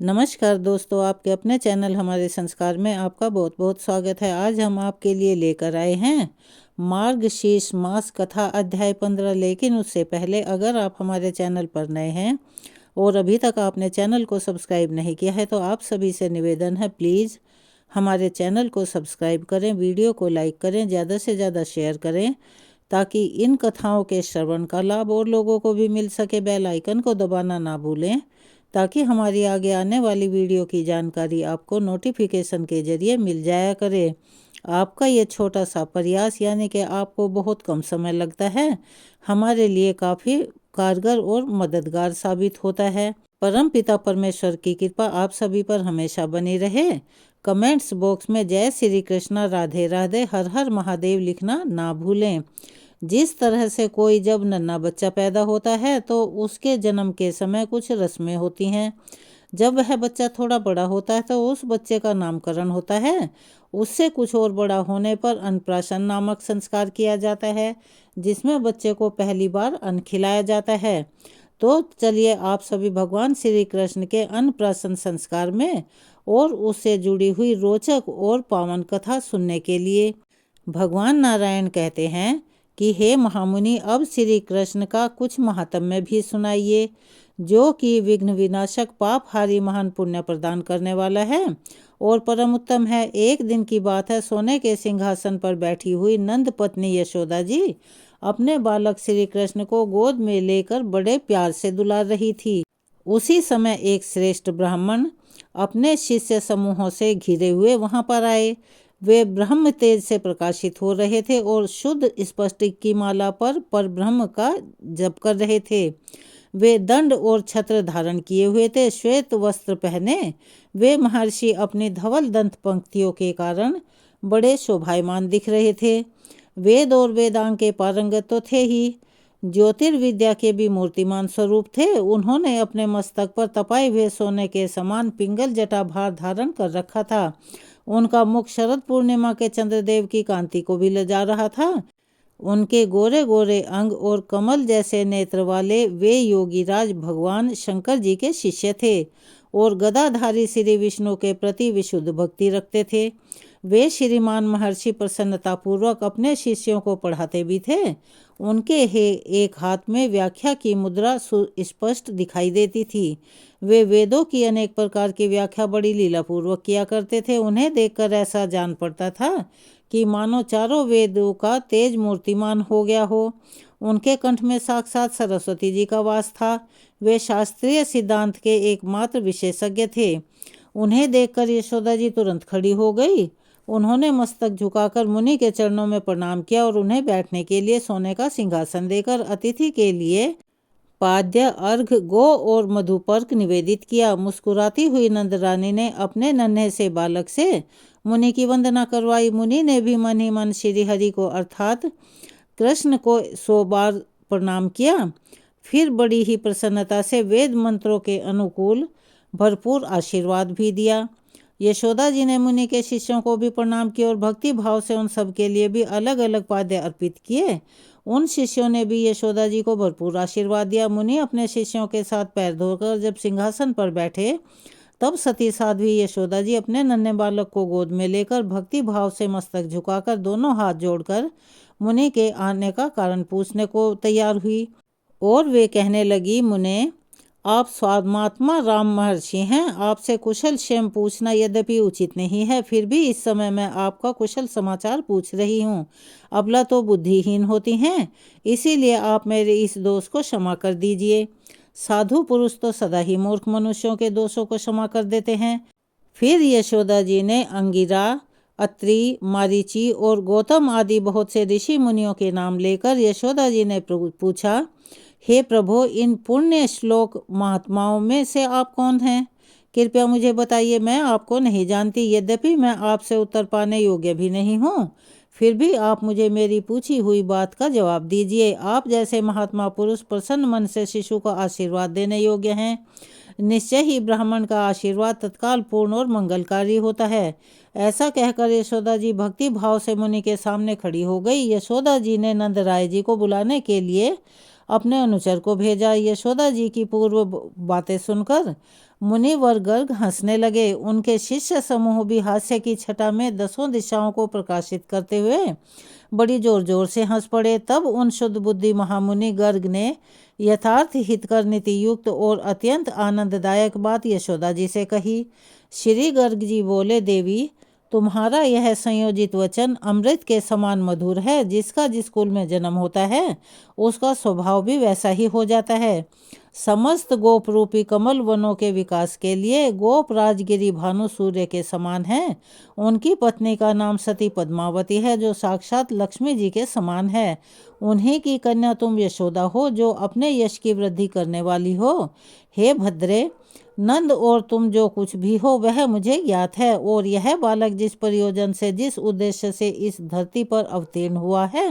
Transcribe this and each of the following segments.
नमस्कार दोस्तों, आपके अपने चैनल हमारे संस्कार में आपका बहुत बहुत स्वागत है। आज हम आपके लिए लेकर आए हैं मार्गशीर्ष मास कथा अध्याय 15। लेकिन उससे पहले अगर आप हमारे चैनल पर नए हैं और अभी तक आपने चैनल को सब्सक्राइब नहीं किया है तो आप सभी से निवेदन है, प्लीज़ हमारे चैनल को सब्सक्राइब करें, वीडियो को लाइक करें, ज़्यादा से ज़्यादा शेयर करें ताकि इन कथाओं के श्रवण का लाभ और लोगों को भी मिल सके। बेल आइकन को दबाना ना भूलें ताकि हमारी आगे आने वाली वीडियो की जानकारी आपको नोटिफिकेशन के जरिए मिल जाया करे। आपका ये छोटा सा प्रयास यानी कि आपको बहुत कम समय लगता है, हमारे लिए काफ़ी कारगर और मददगार साबित होता है। परम पिता परमेश्वर की कृपा आप सभी पर हमेशा बनी रहे। कमेंट्स बॉक्स में जय श्री कृष्णा, राधे राधे, हर हर महादेव लिखना ना भूलें। जिस तरह से कोई जब नन्हा बच्चा पैदा होता है तो उसके जन्म के समय कुछ रस्में होती हैं। जब वह बच्चा थोड़ा बड़ा होता है तो उस बच्चे का नामकरण होता है। उससे कुछ और बड़ा होने पर अन्नप्राशन नामक संस्कार किया जाता है, जिसमें बच्चे को पहली बार अन्न खिलाया जाता है। तो चलिए आप सभी भगवान श्री कृष्ण के अन्नप्राशन संस्कार में और उससे जुड़ी हुई रोचक और पावन कथा सुनने के लिए। भगवान नारायण कहते हैं कि हे महामुनि, अब श्री कृष्ण का कुछ महात्म्य भी सुनाइए, जो कि विघ्न विनाशक, पापहारी, महान पुण्य प्रदान करने वाला है और परम उत्तम है। एक दिन की बात है, सोने के सिंहासन पर बैठी हुई नंद पत्नी यशोदा जी अपने बालक श्री कृष्ण को गोद में लेकर बड़े प्यार से दुलार रही थी। उसी समय एक श्रेष्ठ ब्राह्मण अपने शिष्य समूहों से घिरे हुए वहां पर आए। वे ब्रह्म तेज से प्रकाशित हो रहे थे और शुद्ध स्पष्टिक की माला पर ब्रह्म का जप कर रहे थे। वे दंड और छत्र धारण किए हुए थे, श्वेत वस्त्र पहने वे महर्षि अपनी धवल दंत पंक्तियों के कारण बड़े शोभायमान दिख रहे थे। वेद और वेदांग के पारंगत तो थे ही, ज्योतिर्विद्या के भी मूर्तिमान स्वरूप थे। उन्होंने अपने मस्तक पर तपाए हुए सोने के समान पिंगल जटाभार धारण कर रखा था। उनका मुख शरद पूर्णिमा के चंद्रदेव की कांति को भी लजा रहा था। उनके गोरे गोरे अंग और कमल जैसे नेत्र वाले वे योगीराज भगवान शंकर जी के शिष्य थे और गदाधारी श्री विष्णु के प्रति विशुद्ध भक्ति रखते थे। वे श्रीमान महर्षि प्रसन्नतापूर्वक अपने शिष्यों को पढ़ाते भी थे। उनके एक हाथ में व्याख्या की मुद्रा सुस्पष्ट दिखाई देती थी। वे वेदों की अनेक प्रकार की व्याख्या बड़ी लीलापूर्वक किया करते थे। उन्हें देखकर ऐसा जान पड़ता था कि मानो चारों वेदों का तेज मूर्तिमान हो गया हो। उनके कंठ में साक्षात सरस्वती जी का वास था। वे शास्त्रीय सिद्धांत के एकमात्र विशेषज्ञ थे। उन्हें देखकर यशोदा जी तुरंत खड़ी हो गई। उन्होंने मस्तक झुकाकर मुनि के चरणों में प्रणाम किया और उन्हें बैठने के लिए सोने का सिंहासन देकर अतिथि के लिए पाद्य, अर्घ, गो और मधुपर्क निवेदित किया। मुस्कुराती हुई नंद रानी ने अपने नन्हे से बालक से मुनि की वंदना करवाई। मुनि ने भी मन ही मन श्री हरि को अर्थात कृष्ण को 100 बार प्रणाम किया। फिर बड़ी ही प्रसन्नता से वेद मंत्रों के अनुकूल भरपूर आशीर्वाद भी दिया। यशोदा जी ने मुनि के शिष्यों को भी प्रणाम किया और भक्ति भाव से उन सब के लिए भी अलग अलग पाद्य अर्पित किए। उन शिष्यों ने भी यशोदा जी को भरपूर आशीर्वाद दिया। मुनि अपने शिष्यों के साथ पैर धोकर जब सिंहासन पर बैठे तब सती साध्वी यशोदा जी अपने नन्हे बालक को गोद में लेकर भक्ति भाव से मस्तक झुकाकर दोनों हाथ जोड़कर मुनि के आने का कारण पूछने को तैयार हुई और वे कहने लगी, मुने, आप स्वात्मात्मा राम महर्षि हैं। आपसे कुशल क्षेम पूछना यद्यपि उचित नहीं है, फिर भी इस समय मैं आपका कुशल समाचार पूछ रही हूँ। अबला तो बुद्धिहीन होती हैं, इसीलिए आप मेरे इस दोष को क्षमा कर दीजिए। साधु पुरुष तो सदा ही मूर्ख मनुष्यों के दोषों को क्षमा कर देते हैं। फिर यशोदा जी ने अंगिरा, अत्रि, मारीची और गौतम आदि बहुत से ऋषि मुनियों के नाम लेकर यशोदा जी ने पूछा, हे प्रभु, इन पुण्य श्लोक महात्माओं में से आप कौन हैं? कृपया मुझे बताइए, मैं आपको नहीं जानती। यद्यपि मैं आपसे उत्तर पाने योग्य भी नहीं हूँ, फिर भी आप मुझे मेरी पूछी हुई बात का जवाब दीजिए। आप जैसे महात्मा पुरुष प्रसन्न मन से शिशु को आशीर्वाद देने योग्य हैं। निश्चय ही ब्राह्मण का आशीर्वाद तत्काल पूर्ण और मंगलकारी होता है। ऐसा कहकर यशोदा जी भक्ति भाव से मुनि के सामने खड़ी हो गई। यशोदा जी ने नंद राय जी को बुलाने के लिए अपने अनुचर को भेजा। यशोदा जी की पूर्व बातें सुनकर मुनिवर गर्ग हंसने लगे। उनके शिष्य समूह भी हास्य की छटा में दसों दिशाओं को प्रकाशित करते हुए बड़ी जोर जोर से हंस पड़े। तब उन शुद्ध बुद्धि महामुनि गर्ग ने यथार्थ हितकर नीति युक्त और अत्यंत आनंददायक बात यशोदा जी से कही। श्री गर्ग जी बोले, देवी, तुम्हारा यह संयोजित वचन अमृत के समान मधुर है। जिसका जिस कुल में जन्म होता है उसका स्वभाव भी वैसा ही हो जाता है। समस्त गोप रूपी कमल वनों के विकास के लिए गोप राजगिरी भानु सूर्य के समान है। उनकी पत्नी का नाम सती पद्मावती है, जो साक्षात लक्ष्मी जी के समान है। उन्हीं की कन्या तुम यशोदा हो, जो अपने यश की वृद्धि करने वाली हो। हे भद्रे, नंद और तुम जो कुछ भी हो वह मुझे ज्ञात है, और यह बालक जिस प्रयोजन से, जिस उद्देश्य से इस धरती पर अवतीर्ण हुआ है,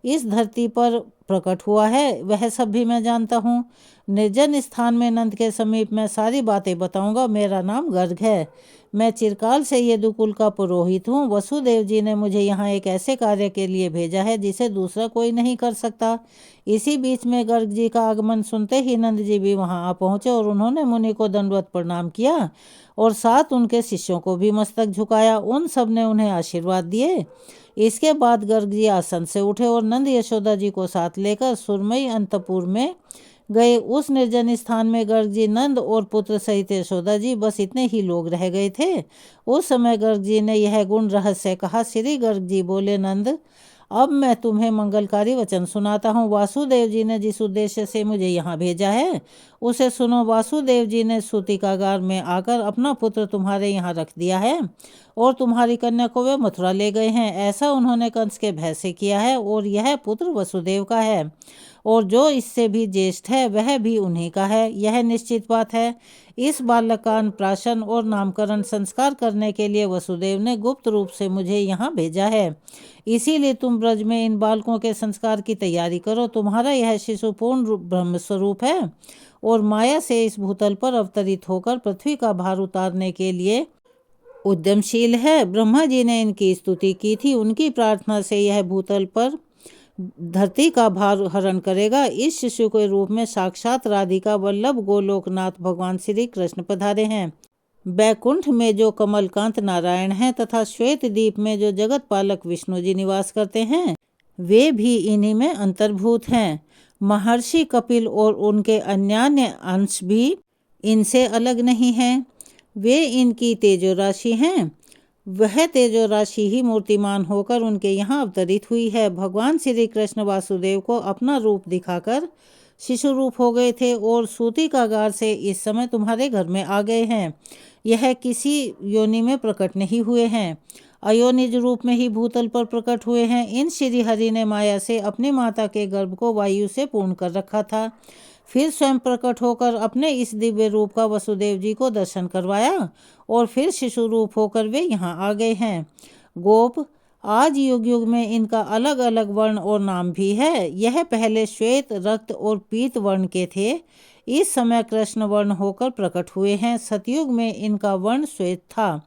इस धरती पर प्रकट हुआ है, वह सब भी मैं जानता हूँ। निर्जन स्थान में नंद के समीप मैं सारी बातें बताऊंगा। मेरा नाम गर्ग है। मैं चिरकाल से यदुकुल का पुरोहित हूँ। वसुदेव जी ने मुझे यहाँ एक ऐसे कार्य के लिए भेजा है जिसे दूसरा कोई नहीं कर सकता। इसी बीच में गर्ग जी का आगमन सुनते ही नंद जी भी वहाँ आ पहुँचे, और उन्होंने मुनि को दंडवत प्रणाम किया और साथ उनके शिष्यों को भी मस्तक झुकाया। उन सब ने उन्हें आशीर्वाद दिए। इसके बाद गर्ग जी आसन से उठे और नंद यशोदा जी को साथ लेकर सुरमई अंतपुर में गए। उस निर्जन स्थान में गर्ग जी, नंद और पुत्र सहित यशोदा जी, बस इतने ही लोग रह गए थे। उस समय गर्ग जी ने यह गुण रहस्य कहा। श्री गर्ग जी बोले, नंद, अब मैं तुम्हें मंगलकारी वचन सुनाता हूँ। वासुदेव जी ने जिस उद्देश्य से मुझे यहाँ भेजा है उसे सुनो। वासुदेव जी ने सूतिकागार में आकर अपना पुत्र तुम्हारे यहाँ रख दिया है, और तुम्हारी कन्या को वे मथुरा ले गए हैं। ऐसा उन्होंने कंस के भय से किया है, और यह पुत्र वसुदेव का है, और जो इससे भी ज्येष्ठ है वह भी उन्हीं का है। यह निश्चित बात है। इस बालक का अन्नप्राशन और नामकरण संस्कार करने के लिए वसुदेव ने गुप्त रूप से मुझे यहाँ भेजा है। इसीलिए तुम ब्रज में इन बालकों के संस्कार की तैयारी करो। तुम्हारा यह शिशु पूर्ण ब्रह्म स्वरूप है, और माया से इस भूतल पर अवतरित होकर पृथ्वी का भार उतारने के लिए उद्यमशील है। ब्रह्मा जी ने इनकी स्तुति की थी। उनकी प्रार्थना से यह भूतल पर धरती का भार हरण करेगा। इस शिशु के रूप में साक्षात राधिका वल्लभ गोलोकनाथ भगवान श्री कृष्ण पधारे हैं। बैकुंठ में जो कमलकांत नारायण हैं तथा श्वेत द्वीप में जो जगत पालक विष्णु जी निवास करते हैं, वे भी इन्हीं में अंतर्भूत हैं। महर्षि कपिल और उनके अन्यान्य अंश भी इनसे अलग नहीं हैं। वे इनकी तेजो राशि हैं। वह तेजो राशि ही मूर्तिमान होकर उनके यहाँ अवतरित हुई है। भगवान श्री कृष्ण वासुदेव को अपना रूप दिखाकर शिशु रूप हो गए थे, और सूतिकागार से इस समय तुम्हारे घर में आ गए हैं। यह किसी योनि में प्रकट नहीं हुए हैं, अयोनिज रूप में ही भूतल पर प्रकट हुए हैं। इन श्री हरि ने माया से अपनी माता के गर्भ को वायु से पूर्ण कर रखा था, फिर स्वयं प्रकट होकर अपने इस दिव्य रूप का वसुदेव जी को दर्शन करवाया, और फिर शिशु रूप होकर वे यहाँ आ गए हैं। गोप, आज युग युग में इनका अलग अलग वर्ण और नाम भी है। यह पहले श्वेत, रक्त और पीत वर्ण के थे। इस समय कृष्ण वर्ण होकर प्रकट हुए हैं। सतयुग में इनका वर्ण श्वेत था।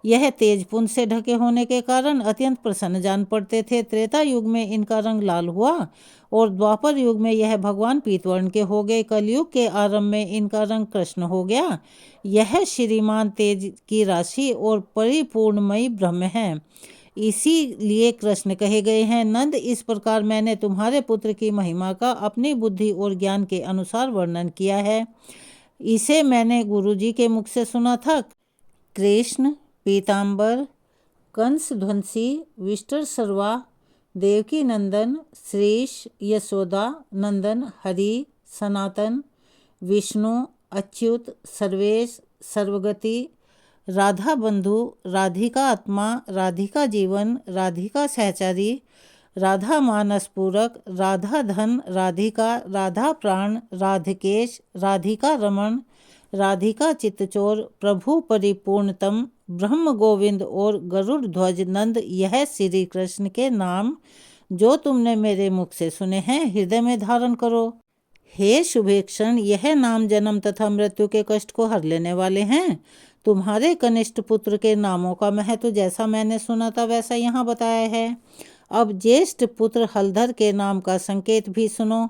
यह तेज पुंज से ढके होने के कारण अत्यंत प्रसन्न जान पड़ते थे। त्रेता युग में इनका रंग लाल हुआ, और द्वापर युग में यह भगवान पीतवर्ण के हो गए। कलयुग के आरंभ में इनका रंग कृष्ण हो गया। यह श्रीमान तेज की राशि और परिपूर्णमयी ब्रह्म है, इसीलिए कृष्ण कहे गए हैं। नंद, इस प्रकार मैंने तुम्हारे पुत्र की महिमा का अपनी बुद्धि और ज्ञान के अनुसार वर्णन किया है। इसे मैंने गुरु जी के मुख से सुना था। कृष्ण, पीताम्बर, कंस ध्वंसी, विष्टर सर्वा, देवकी नंदन, श्रीश, यशोदा नंदन, हरि, सनातन, विष्णु, अच्युत, सर्वेश, सर्वगति, राधा बंधु, राधिका आत्मा, राधिका जीवन, राधिका सहचारी, राधा मानस पूरक, राधा धन, राधिका, राधा प्राण, राधिकेश, राधिका रमण, राधिका चित्तचोर, प्रभु परिपूर्णतम, ब्रह्म गोविंद और गरुड़ ध्वज नंद, यह श्री कृष्ण के नाम जो तुमने मेरे मुख से सुने हैं, हृदय में धारण करो। हे शुभेक्षण, यह नाम जन्म तथा मृत्यु के कष्ट को हर लेने वाले हैं। तुम्हारे कनिष्ठ पुत्र के नामों का महत्व जैसा मैंने सुना था वैसा यहाँ बताया है। अब ज्येष्ठ पुत्र हलधर के नाम का संकेत भी सुनो।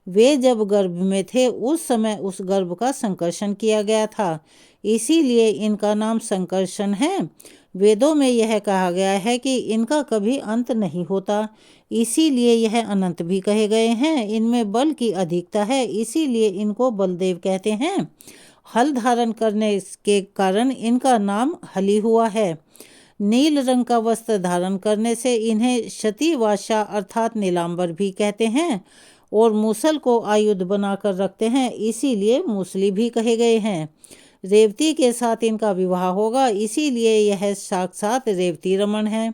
वे जब गर्भ में थे उस समय उस गर्भ का संकर्षण किया गया था, इसीलिए इनका नाम संकर्षण है। वेदों में यह कहा गया है कि इनका कभी अंत नहीं होता, इसीलिए यह अनंत भी कहे गए हैं। इनमें बल की अधिकता है, इसीलिए इनको बलदेव कहते हैं। हल धारण करने के कारण इनका नाम हली हुआ है। नील रंग का वस्त्र धारण करने से इन्हें शतीवाशा अर्थात नीलांबर भी कहते हैं, और मूसल को आयुध बनाकर रखते हैं, इसीलिए मूसली भी कहे गए हैं। रेवती के साथ इनका विवाह होगा, इसीलिए यह साक्षात रेवती रमण है।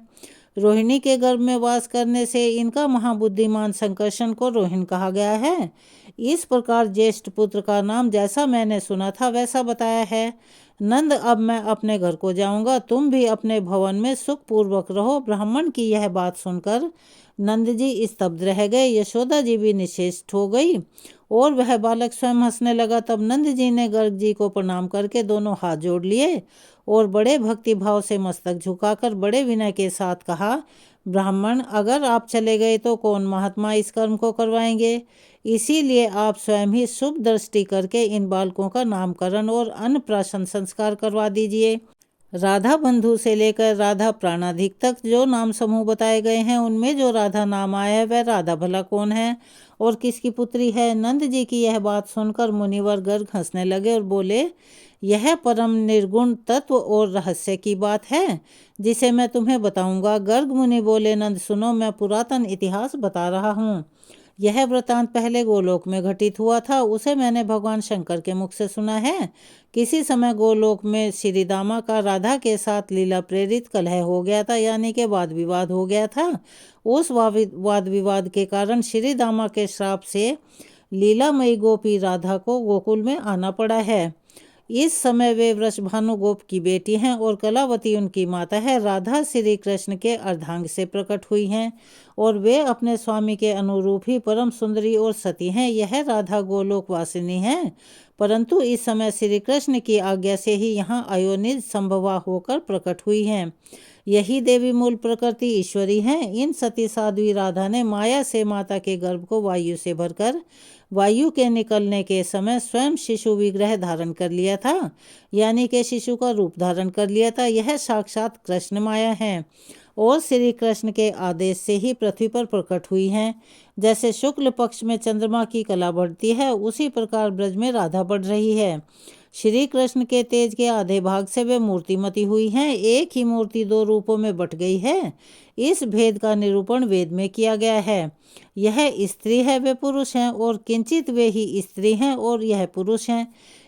रोहिणी के गर्भ में वास करने से इनका महाबुद्धिमान संकर्षण को रोहिण कहा गया है। इस प्रकार ज्येष्ठ पुत्र का नाम जैसा मैंने सुना था वैसा बताया है। नंद, अब मैं अपने घर को जाऊंगा, तुम भी अपने भवन में सुखपूर्वक रहो। ब्राह्मण की यह बात सुनकर नंद जी स्तब्ध रह गए। यशोदा जी भी निश्चेष्ट हो गई और वह बालक स्वयं हंसने लगा। तब नंद जी ने गर्ग जी को प्रणाम करके दोनों हाथ जोड़ लिए और बड़े भक्ति भाव से मस्तक झुकाकर बड़े विनय के साथ कहा, ब्राह्मण, अगर आप चले गए तो कौन महात्मा इस कर्म को करवाएंगे? इसीलिए आप स्वयं ही शुभ दृष्टि करके इन बालकों का नामकरण और अन्नप्राशन संस्कार करवा दीजिए। राधा बंधु से लेकर राधा प्राणाधिक तक जो नाम समूह बताए गए हैं, उनमें जो राधा नाम आया है वह राधा भला कौन है और किसकी पुत्री है? नंद जी की यह बात सुनकर मुनिवर गर्ग हंसने लगे और बोले, यह परम निर्गुण तत्व और रहस्य की बात है जिसे मैं तुम्हें बताऊंगा। गर्ग मुनि बोले, नंद सुनो, मैं पुरातन इतिहास बता रहा हूँ। यह वृतांत पहले गोलोक में घटित हुआ था, उसे मैंने भगवान शंकर के मुख से सुना है। किसी समय गोलोक में श्री दामा का राधा के साथ लीला प्रेरित कलह हो गया था, यानी कि वाद विवाद हो गया था। उस वाद विवाद के कारण श्री दामा के श्राप से लीलामयी गोपी राधा को गोकुल में आना पड़ा है। इस समय वे वृषभानु गोप की बेटी हैं और कलावती उनकी माता है। राधा श्री कृष्ण के अर्धांग से प्रकट हुई हैं और वे अपने स्वामी के अनुरूप ही परम सुंदरी और सती हैं। यह राधा गोलोक वासिनी है, परंतु इस समय श्री कृष्ण की आज्ञा से ही यहाँ अयोनिज संभवा होकर प्रकट हुई हैं। यही देवी मूल प्रकृति ईश्वरी हैं। इन सती साध्वी राधा ने माया से माता के गर्भ को वायु से भरकर वायु के निकलने के समय स्वयं शिशु विग्रह धारण कर लिया था, यानी कि शिशु का रूप धारण कर लिया था। यह साक्षात कृष्ण माया है और श्री कृष्ण के आदेश से ही पृथ्वी पर प्रकट हुई हैं। जैसे शुक्ल पक्ष में चंद्रमा की कला बढ़ती है, उसी प्रकार ब्रज में राधा बढ़ रही है। श्री कृष्ण के तेज के आधे भाग से वे मूर्तिमती हुई हैं। एक ही मूर्ति दो रूपों में बट गई है। इस भेद का निरूपण वेद में किया गया है। यह स्त्री है, वे पुरुष हैं, और किंचित वे ही स्त्री हैं और यह पुरुष हैं।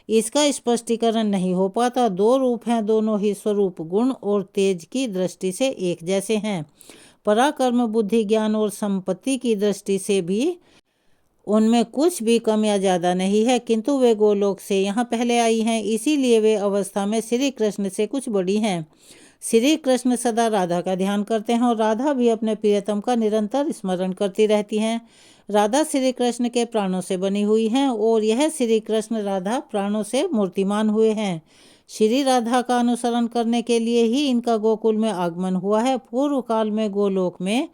इसका स्पष्टीकरण नहीं हो पाता। दो रूप हैं, दोनों ही स्वरूप गुण और तेज की दृष्टि से एक जैसे हैं। पराक्रम, बुद्धि, ज्ञान और संपत्ति की दृष्टि से भी उनमें कुछ भी कम या ज़्यादा नहीं है, किंतु वे गोलोक से यहाँ पहले आई हैं, इसीलिए वे अवस्था में श्री कृष्ण से कुछ बड़ी हैं। श्री कृष्ण सदा राधा का ध्यान करते हैं और राधा भी अपने प्रियतम का निरंतर स्मरण करती रहती हैं। राधा श्री कृष्ण के प्राणों से बनी हुई हैं और यह श्री कृष्ण राधा प्राणों से मूर्तिमान हुए हैं। श्री राधा का अनुसरण करने के लिए ही इनका गोकुल में आगमन हुआ है। पूर्व काल में गोलोक में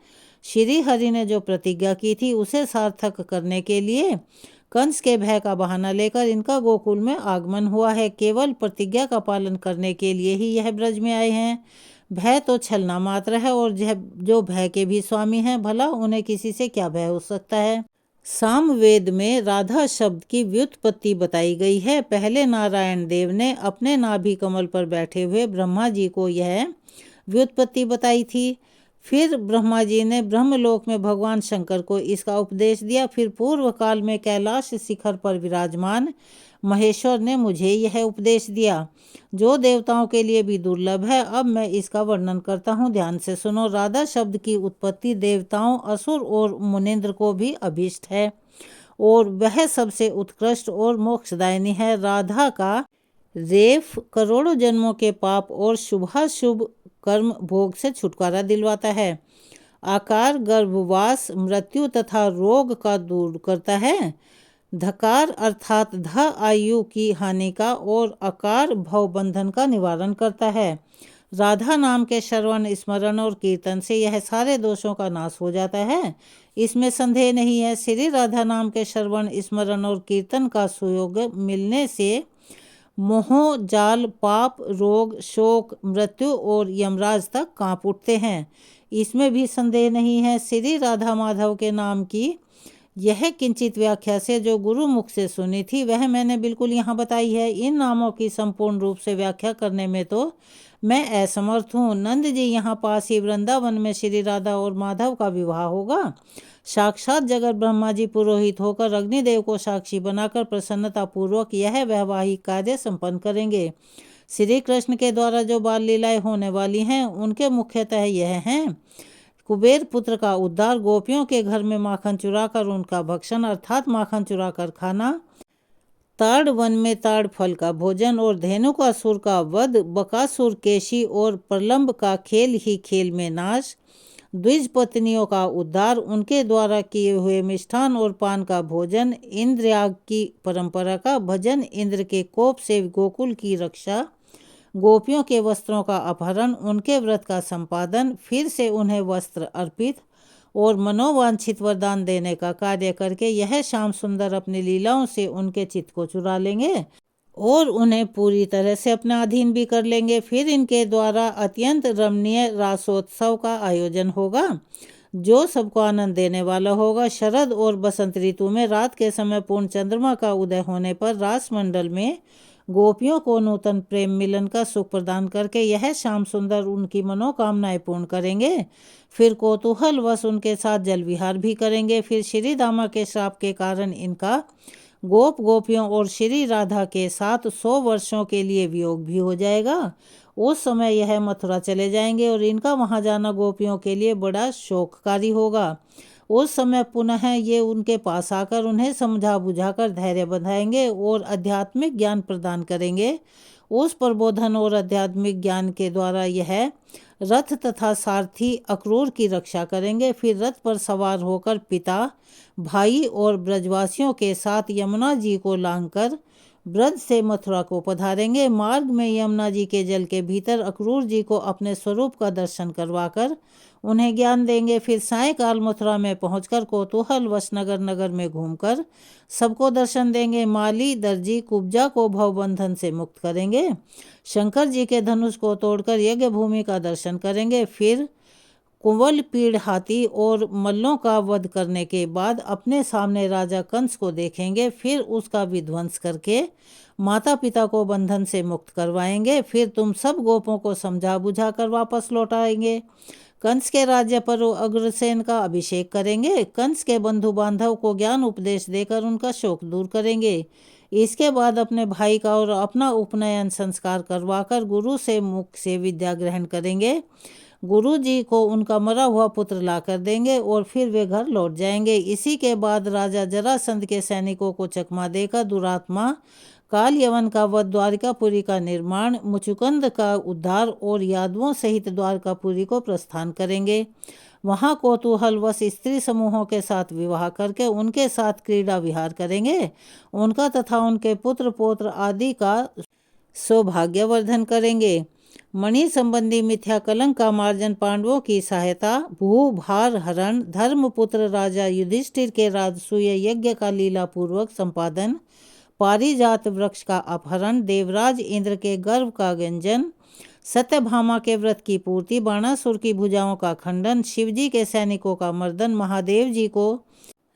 श्री हरि ने जो प्रतिज्ञा की थी उसे सार्थक करने के लिए कंस के भय का बहाना लेकर इनका गोकुल में आगमन हुआ है। केवल प्रतिज्ञा का पालन करने के लिए ही यह ब्रज में आए हैं। भय तो छलना मात्र है और जो भय के भी स्वामी हैं, भला उन्हें किसी से क्या भय हो सकता है। सामवेद में राधा शब्द की व्युत्पत्ति बताई गई है। पहले नारायण देव ने अपने नाभि कमल पर बैठे हुए ब्रह्मा जी को यह व्युत्पत्ति बताई थी। फिर ब्रह्मा जी ने ब्रह्मलोक में भगवान शंकर को इसका उपदेश दिया। फिर पूर्व काल में कैलाश शिखर पर विराजमान महेश्वर ने मुझे यह उपदेश दिया, जो देवताओं के लिए भी दुर्लभ है। अब मैं इसका वर्णन करता हूँ, ध्यान से सुनो। राधा शब्द की उत्पत्ति देवताओं, असुर और मुनिंद्र को भी अभीष्ट है और वह सबसे उत्कृष्ट और मोक्षदायिनी है। राधा का रेफ करोड़ों जन्मों के पाप और शुभाशुभ कर्म भोग से छुटकारा दिलवाता है। आकार गर्भवास, मृत्यु तथा रोग का दूर करता है। धकार अर्थात ध आयु की हानि का और अकार भव बंधन का निवारण करता है। राधा नाम के श्रवण, स्मरण और कीर्तन से यह सारे दोषों का नाश हो जाता है, इसमें संदेह नहीं है। श्री राधा नाम के श्रवण, स्मरण और कीर्तन का सुयोग मिलने से मोह, जाल, पाप, रोग, शोक, मृत्यु और यमराज तक कांप उठते हैं, इसमें भी संदेह नहीं है। श्री राधा माधव के नाम की यह किंचित व्याख्या से जो गुरु मुख से सुनी थी वह मैंने बिल्कुल यहाँ बताई है। इन नामों की संपूर्ण रूप से व्याख्या करने में तो मैं असमर्थ हूँ। नंद जी, यहाँ पास ही वृंदावन में श्री राधा और माधव का विवाह होगा। साक्षात जगत ब्रह्मा जी पुरोहित होकर अग्निदेव को साक्षी बनाकर प्रसन्नता पूर्वक यह वैवाहिक कार्य संपन्न करेंगे। श्री कृष्ण के द्वारा जो बाल लीलाएं होने वाली हैं उनके मुख्यतः यह हैं: कुबेर पुत्र का उद्धार, गोपियों के घर में माखन चुराकर उनका भक्षण अर्थात माखन चुराकर खाना, ताड़ वन में ताड़ फल का भोजन और धेनुकासुर का वध, बकासुर, केशी और प्रलंब का खेल ही खेल में नाश, द्विज पत्नियों का उद्धार, उनके द्वारा किए हुए मिष्ठान और पान का भोजन, इंद्रयाग की परंपरा का भजन, इंद्र के कोप से गोकुल की रक्षा, गोपियों के वस्त्रों का अपहरण, उनके व्रत का संपादन, फिर से उन्हें वस्त्र अर्पित और मनोवांछित वरदान देने का कार्य करके यह श्याम सुंदर अपनी लीलाओं से उनके चित्त को चुरा लेंगे और उन्हें पूरी तरह से अपना अधीन भी कर लेंगे। फिर इनके द्वारा अत्यंत रमणीय रासोत्सव का आयोजन होगा जो सबको आनंद देने वाला होगा। शरद और बसंत ऋतु में रात के समय पूर्ण चंद्रमा का उदय होने पर रास मंडल में गोपियों को नूतन प्रेम मिलन का सुख प्रदान करके यह श्याम सुंदर उनकी मनोकामनाएं पूर्ण करेंगे। फिर कौतूहल वश उनके साथ जल विहार भी करेंगे। फिर श्री दामा के श्राप के कारण इनका गोप गोपियों और श्री राधा के साथ 100 वर्षों के लिए वियोग भी हो जाएगा। उस समय यह मथुरा चले जाएंगे और इनका वहां जाना गोपियों के लिए बड़ा शोककारी होगा। उस समय पुनः ये उनके पास आकर उन्हें समझा बुझाकर धैर्य बंधाएंगे और आध्यात्मिक ज्ञान प्रदान करेंगे। उस प्रबोधन और आध्यात्मिक ज्ञान के द्वारा यह रथ तथा सारथी अक्रूर की रक्षा करेंगे। फिर रथ पर सवार होकर पिता, भाई और ब्रजवासियों के साथ यमुना जी को लांघकर ब्रज से मथुरा को पधारेंगे। मार्ग में यमुना जी के जल के भीतर अक्रूर जी को अपने स्वरूप का दर्शन करवाकर उन्हें ज्ञान देंगे। फिर सायंकाल मथुरा में पहुंचकर कौतूहल वश नगर नगर में घूमकर सबको दर्शन देंगे। माली, दर्जी, कुब्जा को भवबंधन से मुक्त करेंगे। शंकर जी के धनुष को तोड़कर यज्ञ भूमि का दर्शन करेंगे। फिर कुंवल, पीड़, हाथी और मल्लों का वध करने के बाद अपने सामने राजा कंस को देखेंगे। फिर उसका विध्वंस करके माता पिता को बंधन से मुक्त करवाएंगे। फिर तुम सब गोपों को समझा बुझा कर वापस लौटाएंगे। कंस के राज्य पर अग्रसेन का अभिषेक करेंगे। कंस के बंधु बांधव को ज्ञान उपदेश देकर उनका शोक दूर करेंगे। इसके बाद अपने भाई का और अपना उपनयन संस्कार करवाकर गुरु से मुख से विद्या ग्रहण करेंगे। गुरु जी को उनका मरा हुआ पुत्र ला कर देंगे और फिर वे घर लौट जाएंगे। इसी के बाद राजा जरासंध के सैनिकों को चकमा देकर दुरात्मा काल यवन का वध, द्वारिकापुरी का निर्माण, मुचुकुंद का उद्धार और यादवों सहित द्वारकापुरी को प्रस्थान करेंगे। वहां कौतूहल वश स्त्री समूहों के साथ विवाह करके उनके साथ क्रीड़ा विहार करेंगे। उनका तथा उनके पुत्र पौत्र आदि का सौभाग्यवर्धन करेंगे। मणि संबंधी मिथ्या कलंक का मार्जन, पांडवों की सहायता, भू भार हरण, धर्मपुत्र राजा युधिष्ठिर के राजसूय यज्ञ का लीला पूर्वक संपादन, पारिजात वृक्ष का अपहरण, देवराज इंद्र के गर्भ का व्यंजन, सत्यभामा के व्रत की पूर्ति, बाणासुर की भुजाओं का खंडन, शिवजी के सैनिकों का मर्दन, महादेव जी को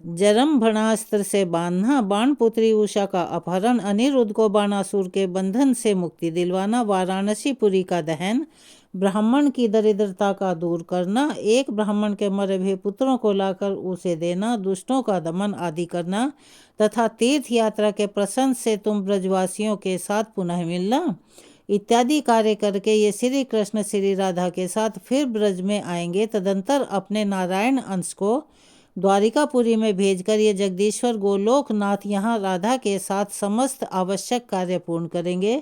जरम्भणास्त्र से बांधना, बाणपुत्री उषा का अपहरण, अनिरुद्ध को बाणासुर के बंधन से मुक्ति दिलवाना, वाराणसीपुरी का दहन, ब्राह्मण की दरिद्रता का दूर करना, एक ब्राह्मण के मरे हुए पुत्रों को लाकर उसे देना, दुष्टों का दमन आदि करना तथा तीर्थ यात्रा के प्रसंग से तुम ब्रजवासियों के साथ पुनः मिलना इत्यादि कार्य करके ये श्री कृष्ण श्री राधा के साथ फिर ब्रज में आएंगे। तदंतर अपने नारायण अंश को द्वारिकापुरी में भेजकर ये जगदीश्वर गोलोकनाथ यहाँ राधा के साथ समस्त आवश्यक कार्य पूर्ण करेंगे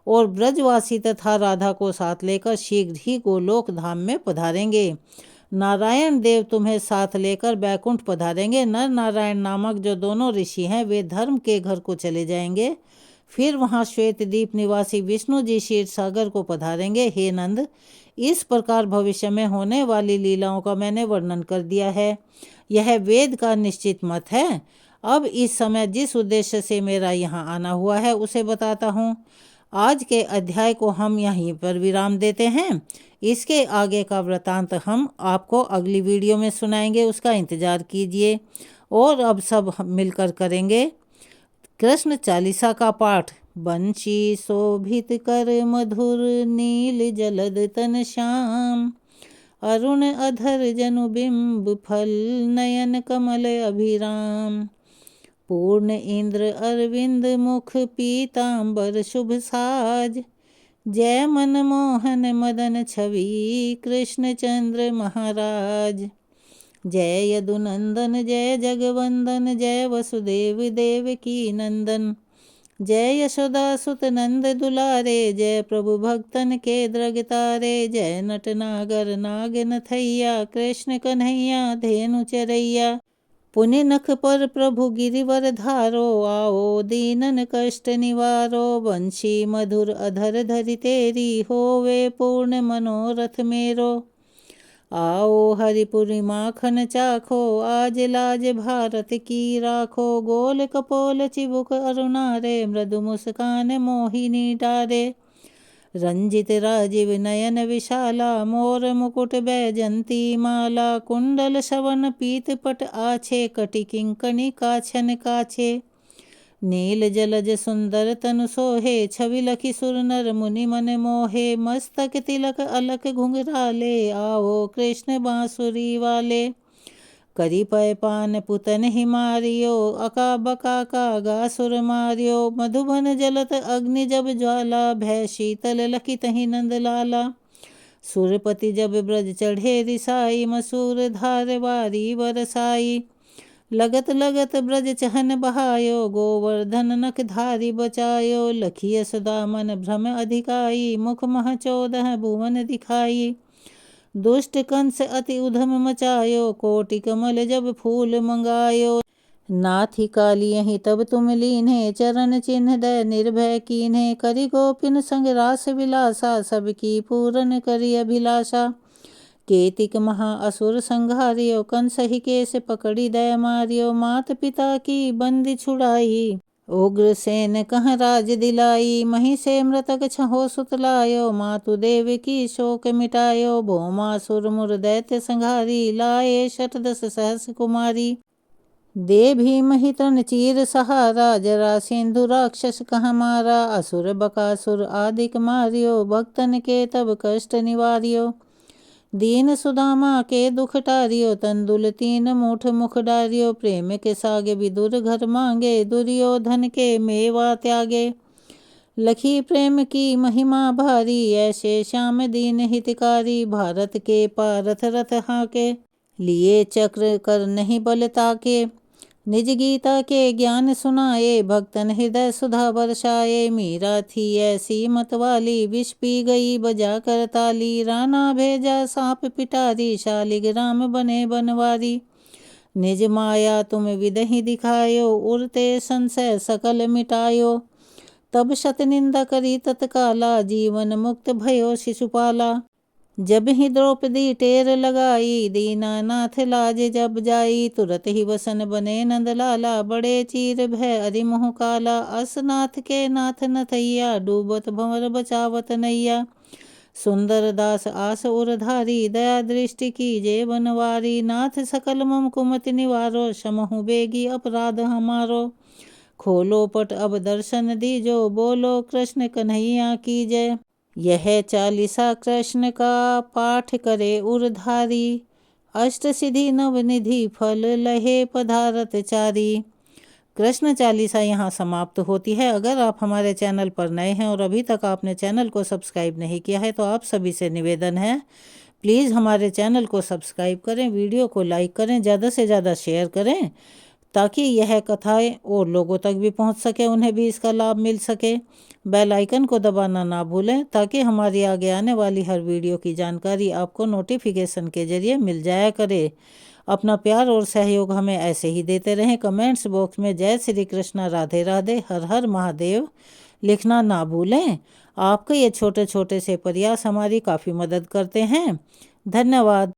और ब्रजवासी तथा राधा को साथ लेकर शीघ्र ही गोलोक धाम में पधारेंगे। नारायण देव तुम्हें साथ लेकर बैकुंठ पधारेंगे। नर नारायण नामक जो दोनों ऋषि हैं वे धर्म के घर को चले जाएंगे। फिर वहाँ श्वेत द्वीप निवासी विष्णु जी क्षीर सागर को पधारेंगे। हे नंद, इस प्रकार भविष्य में होने वाली लीलाओं का मैंने वर्णन कर दिया है। यह वेद का निश्चित मत है। अब इस समय जिस उद्देश्य से मेरा यहाँ आना हुआ है उसे बताता हूँ। आज के अध्याय को हम यहीं पर विराम देते हैं। इसके आगे का वृतांत हम आपको अगली वीडियो में सुनाएंगे, उसका इंतज़ार कीजिए। और अब सब हम मिलकर करेंगे कृष्ण चालीसा का पाठ। बंशी शोभित कर मधुर नील जलद तन श्याम, अरुण अधर जनु बिंब फल नयन कमल अभिराम। पूर्ण इंद्र अरविंद मुख पीतांबर शुभ साज, जय मन मोहन मदन छवि कृष्ण चंद्र महाराज। जय यदुनंदन जय जगवंदन, जय वसुदेव देवकी नंदन। जय यशोदा सुत नंद दुलारे, जय प्रभु भक्तन के द्रग तारे। जय नट नागर नाग नथैया, कृष्ण कन्हैया धेनु चरैया। पुनि नख पर प्रभु गिरिवर धारो, आओ दीनन कष्ट निवारो। बंशी मधुर अधर धरि तेरी, होवे पूर्ण मनोरथ मेरो। आओ हरिपुरी माखन चाखो, आज लाज भारत की राखो। गोल कपोल चिबुक अरुणारे, मृदु मुस्कान मोहिनी डारे। रंजित राजीव नयन विशाला, मोर मुकुट बैजंती माला। कुंडल शवन पीत पट आछे, कटि किंकणी काछन काछे। नील जलज सुंदर तनु सोहे, छवि लखि सुर नर मुनि मन मोहे। मस्तक तिलक अलक घुंघराले, आओ कृष्ण बांसुरी वाले। करी पय पान पुतन हिमारियो, अका बका का गासुर मारियो। मधुबन जलत अग्नि जब ज्वाला, भय शीतल लखि तहि नंद लाला। सुरपति जब ब्रज चढ़े रिसाई, मसूर धार वारी बरसाई। लगत लगत ब्रज चहन बहायो, गोवर्धन नख धारी बचायो। लखी यशोदा मन भ्रम अधिकाई, मुख मह 14 भुवन दिखाई। दुष्ट कंस अति उधम मचायो, कोटि कमल जब फूल मंगायो। नाथी काली यहीं तब तुम लीन्हे, चरण चिन्ह दय निर्भय कीन्हे। करि गोपिन संग रास विलासा, सबकी पूरन करि अभिलाषा। केतिक महा असुर संघारियो, कंस ही केस पकड़ी दय मारियो। मात पिता की बंदी छुड़ाई, उग्रसेन कह राज दिलाई। मही से मृतक छहो सुतलायो, मातु देव की शोक मिटायो। भौमासुर मुर दैत्य संघारी, लाए 10 सहस कुमारी। दे भीम ही तृण चीर सहारा, जरा सिंधु राक्षस कह मारा। असुर बकासुर आदिक मारियो, भक्तन के तब कष्ट निवारियो। दीन सुदामा के दुख टारियो, तंदुल 3 मूठ मुख डारियो। प्रेम के सागे विदुर घर मांगे, दुर्योधन के मेवा त्यागे। लखी प्रेम की महिमा भारी, ऐसे श्याम दीन हितकारी। भारत के पारथ रथ हाके, लिए चक्र कर नहीं बल ताके। निज गीता के ज्ञान सुनाए, भक्तन हृदय सुधा बरसाए। मीरा थी ऐसी मतवाली, विष पी गई बजा कर ताली। राणा भेजा सांप पिटारी, शालिग्राम बने बनवारी। निज माया तुम विदहि दिखायो, उड़ते संशय सकल मिटायो। तब शत निंदा करी तत्काला, जीवन मुक्त भयो शिशुपाला। जब ही द्रौपदी टेर लगाई, दीनानाथ लाज जब जाई। तुरत ही वसन बने नंदलाला, बड़े चीर भय अरिमुह काला। असनाथ के नाथ नथैया, डूबत भंवर बचावत नैया। सुंदर दास आस उरधारी, दया दृष्टि कीजे बनवारी। नाथ सकल मम कुमति निवारो, समहु बेगी अपराध हमारो। खोलो पट अब दर्शन दीजो, बोलो कृष्ण कन्हैया की जय। यह चालीसा कृष्ण का पाठ करे उरधारी, अष्ट सिद्धि नवनिधि फल लहे पधारत चारी। कृष्ण चालीसा यहाँ समाप्त होती है। अगर आप हमारे चैनल पर नए हैं और अभी तक आपने चैनल को सब्सक्राइब नहीं किया है तो आप सभी से निवेदन है, प्लीज़ हमारे चैनल को सब्सक्राइब करें, वीडियो को लाइक करें, ज़्यादा से ज़्यादा शेयर करें ताकि यह कथाएं और लोगों तक भी पहुंच सके, उन्हें भी इसका लाभ मिल सके। बेल आइकन को दबाना ना भूलें ताकि हमारी आगे आने वाली हर वीडियो की जानकारी आपको नोटिफिकेशन के जरिए मिल जाया करे। अपना प्यार और सहयोग हमें ऐसे ही देते रहें। कमेंट्स बॉक्स में जय श्री कृष्णा, राधे राधे, हर हर महादेव लिखना ना भूलें। आपके ये छोटे छोटे से प्रयास हमारी काफ़ी मदद करते हैं। धन्यवाद।